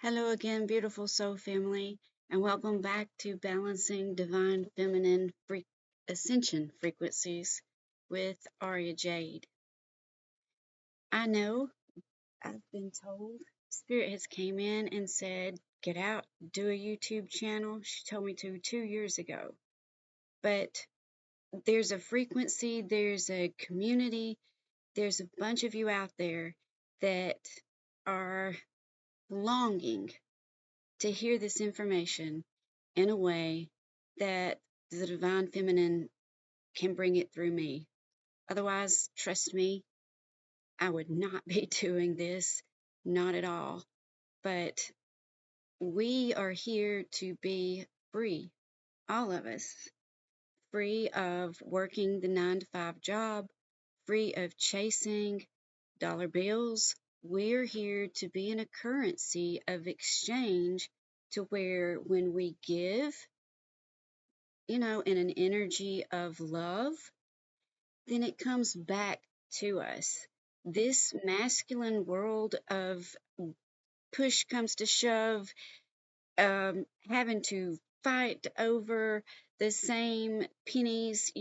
Hello again, beautiful soul family, and welcome back to Balancing Divine Feminine Ascension Frequencies with Aria Jade. I know I've been told Spirit has came in and said, get out, do a YouTube channel. She told me to 2 years ago. But there's a frequency, there's a community, there's a bunch of you out there that are longing to hear this information in a way that the divine feminine can bring it through me. Otherwise, trust me, I would not be doing this, not at all. But we are here to be free, all of us, free of working the 9 to 5 job, free of chasing dollar bills. We're here to be in a currency of exchange to where when we give, in an energy of love, then it comes back to us. This masculine world of push comes to shove, having to fight over the same pennies,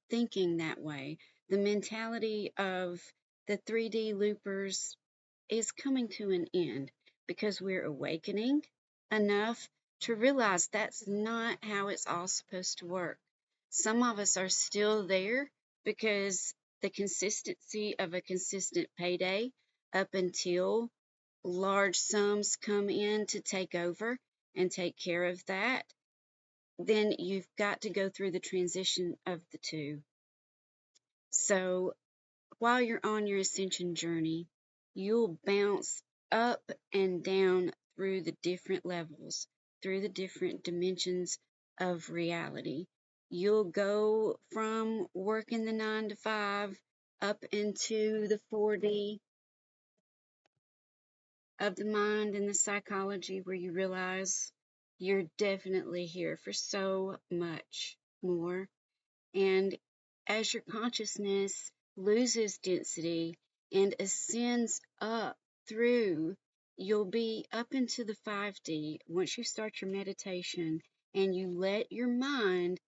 thinking that way. The mentality of the 3D loopers is coming to an end because we're awakening enough to realize that's not how it's all supposed to work. Some of us are still there because the consistency of a consistent payday up until large sums come in to take over and take care of that, then you've got to go through the transition of the two. So while you're on your ascension journey, you'll bounce up and down through the different levels, through the different dimensions of reality. You'll go from working the 9 to 5 up into the 4D of the mind and the psychology, where you realize you're definitely here for so much more. And as your consciousness loses density and ascends up through, you'll be up into the 5D once you start your meditation and you let your mind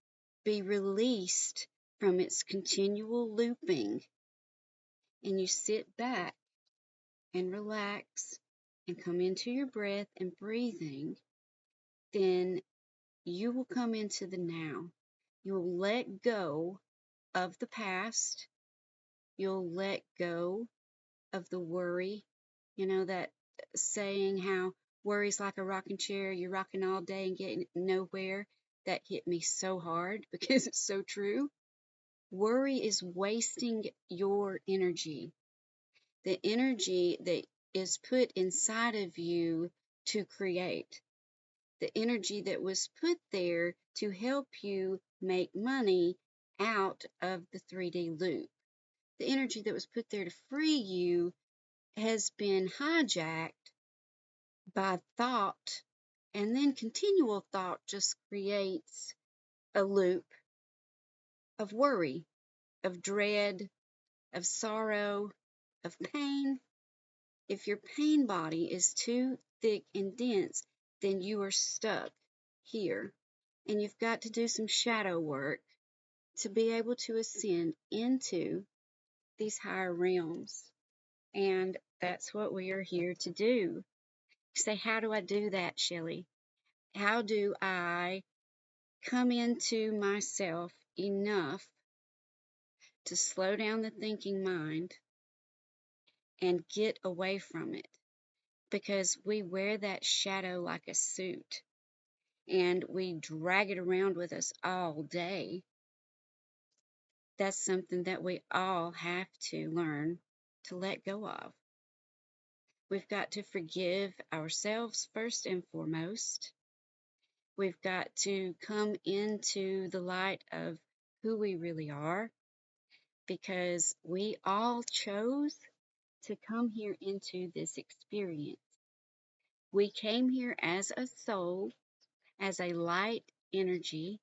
be released from its continual looping, and you sit back and relax and come into your breath and breathing, then you will come into the now. You'll let go of the past. You'll let go of the worry. You know that saying, how worry's like a rocking chair, you're rocking all day and getting nowhere? That hit me so hard because it's so true. Worry is wasting your energy, the energy that is put inside of you to create, the energy that was put there to help you make money out of the 3D loop. The energy that was put there to free you has been hijacked by thought, and then continual thought just creates a loop of worry, of dread, of sorrow, of pain. If your pain body is too thick and dense, then you are stuck here. And you've got to do some shadow work to be able to ascend into these higher realms. And that's what we are here to do. You say, how do I do that, Shelley? How do I come into myself enough to slow down the thinking mind and get away from it? Because we wear that shadow like a suit and we drag it around with us all day. That's something that we all have to learn to let go of. We've got to forgive ourselves first and foremost. We've got to come into the light of who we really are, because we all chose to come here into this experience. We came here as a soul, as a light energy,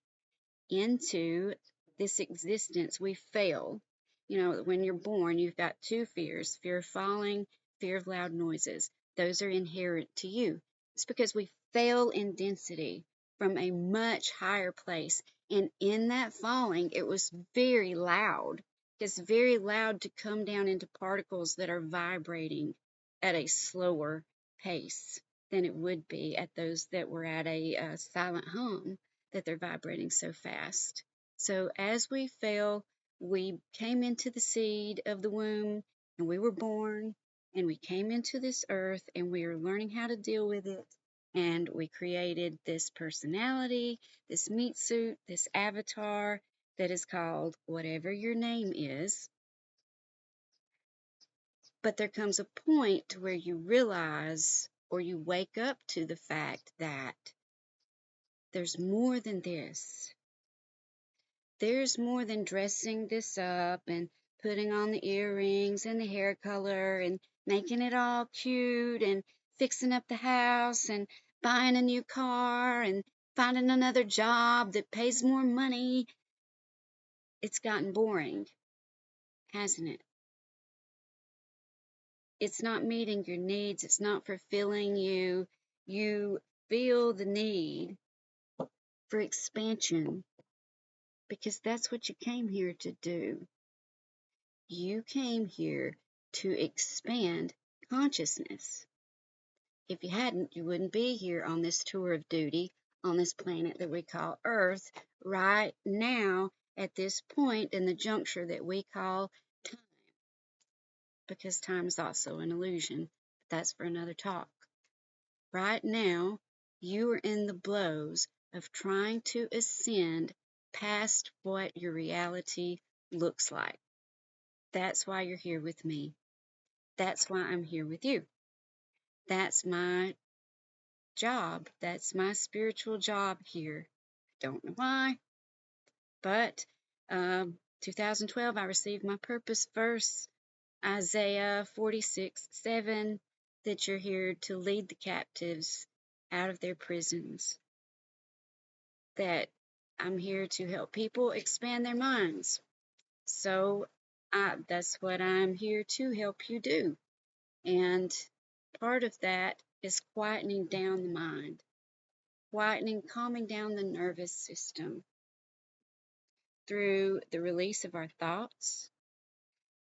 into this existence. We fail. When you're born, you've got two fears: fear of falling, fear of loud noises. Those are inherent to you. It's because we fell in density from a much higher place. And in that falling, it was very loud. It's very loud to come down into particles that are vibrating at a slower pace than it would be at those that were at a silent hum, that they're vibrating so fast. So as we fell, we came into the seed of the womb and we were born and we came into this earth and we are learning how to deal with it. And we created this personality, this meat suit, this avatar that is called whatever your name is. But there comes a point where you realize or you wake up to the fact that there's more than this. There's more than dressing this up and putting on the earrings and the hair color and making it all cute and fixing up the house and buying a new car and finding another job that pays more money. It's gotten boring, hasn't it? It's not meeting your needs. It's not fulfilling you. You feel the need for expansion because that's what you came here to do. You came here to expand consciousness. If you hadn't, you wouldn't be here on this tour of duty on this planet that we call Earth right now at this point in the juncture that we call time. Because time is also an illusion. But that's for another talk. Right now, you are in the blows of trying to ascend past what your reality looks like. That's why you're here with me. That's why I'm here with you. That's my job. That's my spiritual job here. Don't know why, but 2012, I received my purpose verse, Isaiah 46:7, that you're here to lead the captives out of their prisons, that I'm here to help people expand their minds. So that's what I'm here to help you do. And part of that is quietening down the mind, quietening, calming down the nervous system through the release of our thoughts,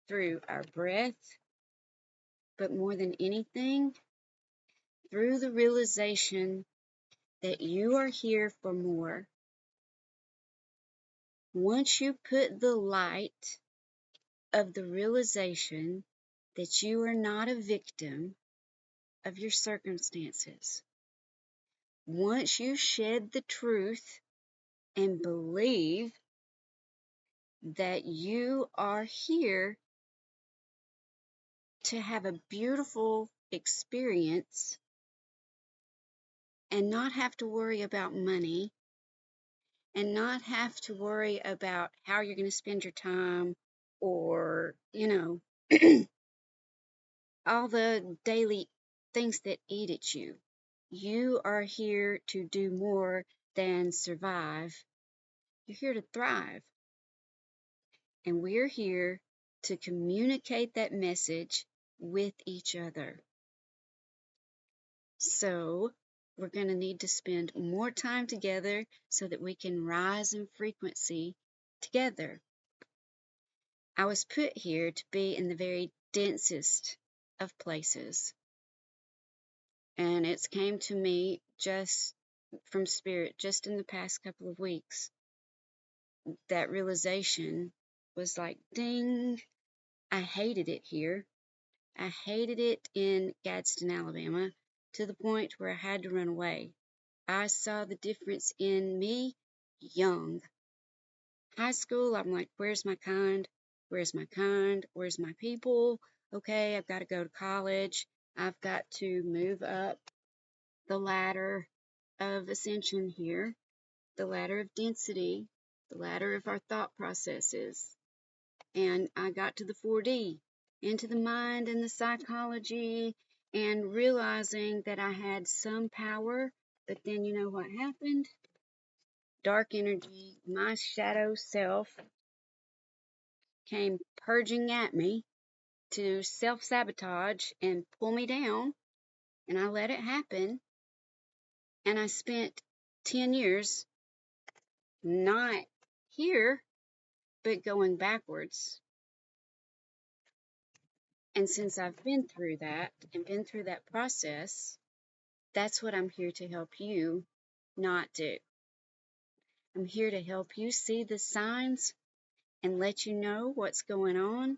through our breath, but more than anything, through the realization that you are here for more. Once you put the light of the realization that you are not a victim of your circumstances, once you shed the truth and believe that you are here to have a beautiful experience and not have to worry about money and not have to worry about how you're going to spend your time or, all the daily things that eat at you. You are here to do more than survive. You're here to thrive. And we're here to communicate that message with each other. So we're going to need to spend more time together so that we can rise in frequency together. I was put here to be in the very densest of places. And it's came to me just from spirit, just in the past couple of weeks. That realization was like, ding, I hated it here. I hated it in Gadsden, Alabama, to the point where I had to run away. I saw the difference in me young. High school, I'm like, where's my kind? Where's my kind? Where's my people? Okay, I've got to go to college. I've got to move up the ladder of ascension here, the ladder of density, the ladder of our thought processes. And I got to the 4D, into the mind and the psychology, and realizing that I had some power. But then you know what happened? Dark energy, my shadow self, came purging at me to self-sabotage and pull me down, and I let it happen. And I spent 10 years not here, but going backwards. And since I've been through that and been through that process, that's what I'm here to help you not do. I'm here to help you see the signs and let you know what's going on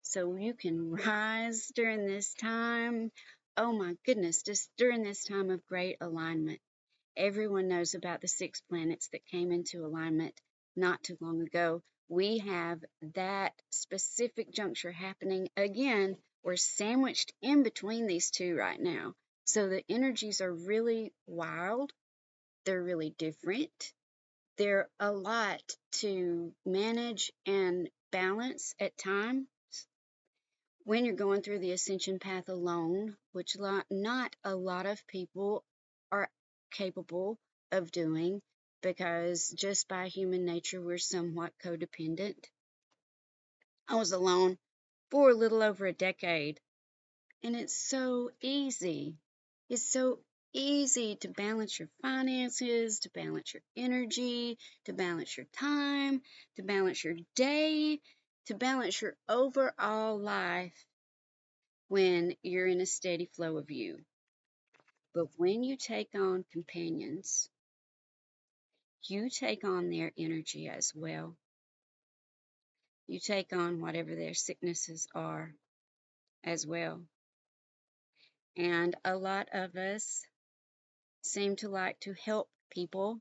so you can rise during this time. Oh my goodness, just during this time of great alignment. Everyone knows about the 6 planets that came into alignment not too long ago. We have that specific juncture happening again. We're sandwiched in between these two right now. So the energies are really wild. They're really different. They're a lot to manage and balance at times when you're going through the ascension path alone, which not a lot of people are capable of doing, because just by human nature, we're somewhat codependent. I was alone for a little over a decade, and it's so easy. It's so easy to balance your finances, to balance your energy, to balance your time, to balance your day, to balance your overall life when you're in a steady flow of you. But when you take on companions, you take on their energy as well. You take on whatever their sicknesses are as well. And a lot of us seem to like to help people.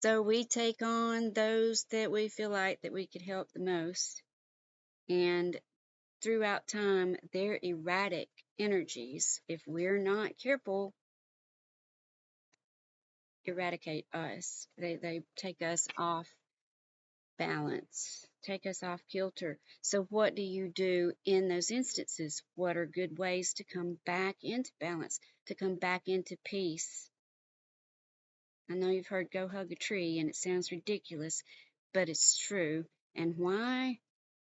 So we take on those that we feel like that we could help the most. And throughout time, their erratic energies, if we're not careful, eradicate us. They take us off balance, take us off kilter. So what do you do in those instances? What are good ways to come back into balance, to come back into peace? I know you've heard go hug a tree, and it sounds ridiculous, but it's true. And why?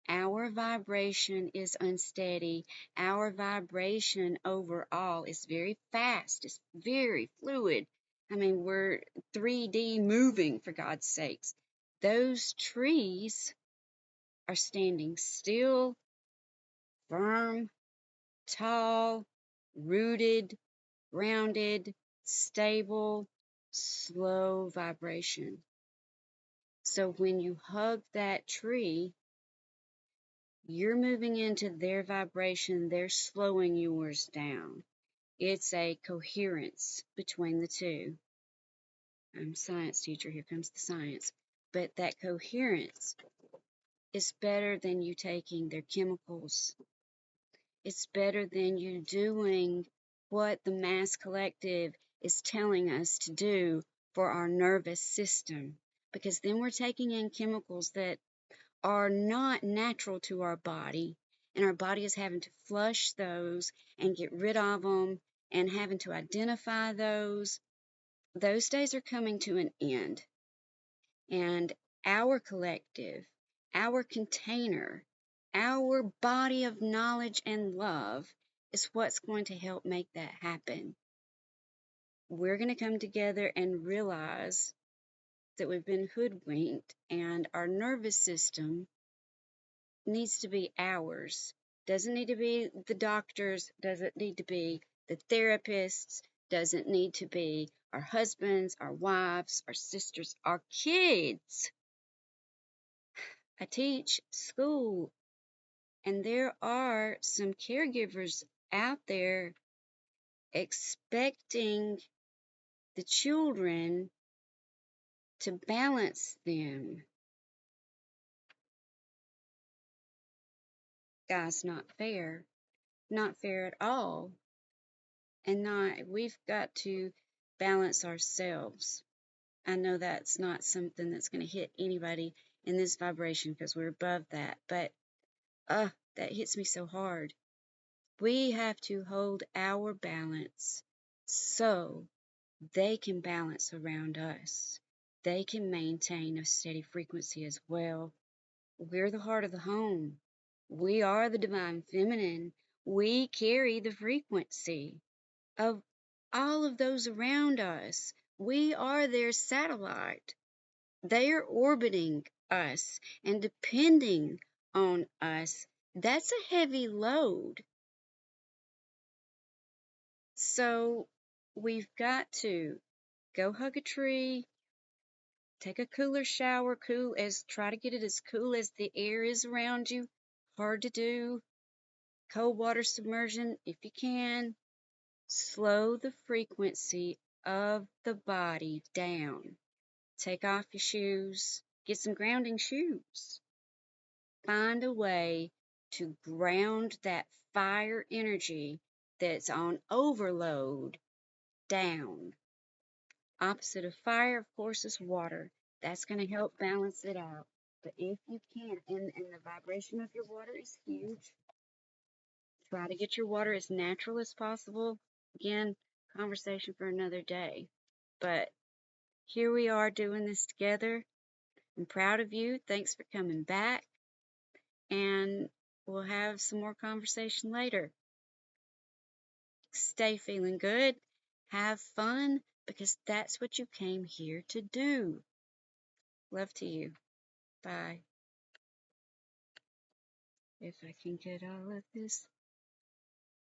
Our vibration is unsteady. Our vibration overall is very fast. It's very fluid. I mean, we're 3D moving, for God's sakes. Those trees are standing still, firm, tall, rooted, grounded, stable, slow vibration. So when you hug that tree, you're moving into their vibration, they're slowing yours down. It's a coherence between the two. I'm a science teacher, here comes the science. But that coherence is better than you taking their chemicals. It's better than you doing what the mass collective is telling us to do for our nervous system. Because then we're taking in chemicals that are not natural to our body, and our body is having to flush those and get rid of them and having to identify those. Those days are coming to an end. And our collective, our container, our body of knowledge and love is what's going to help make that happen. We're going to come together and realize that we've been hoodwinked, and our nervous system needs to be ours. Doesn't need to be the doctors, doesn't need to be the therapists, doesn't need to be our husbands, our wives, our sisters, our kids. I teach school, and there are some caregivers out there expecting the children to balance them. Guys, not fair. Not fair at all. And we've got to balance ourselves. I know that's not something that's going to hit anybody in this vibration because we're above that, but that hits me so hard. We have to hold our balance so they can balance around us. They can maintain a steady frequency as well. We're the heart of the home. We are the divine feminine. We carry the frequency of all of those around us. We are their satellite. They are orbiting us and depending on us. That's a heavy load. So we've got to go hug a tree, take a cooler shower, try to get it as cool as the air is around you. Hard to do. Cold water submersion if you can. Slow the frequency of the body down. Take off your shoes. Get some grounding shoes. Find a way to ground that fire energy that's on overload down. Opposite of fire, of course, is water. That's going to help balance it out. But if you can't, and the vibration of your water is huge, try to get your water as natural as possible. Again, conversation for another day. But here we are doing this together. I'm proud of you. Thanks for coming back. And we'll have some more conversation later. Stay feeling good. Have fun because that's what you came here to do. Love to you. Bye. If I can get all of this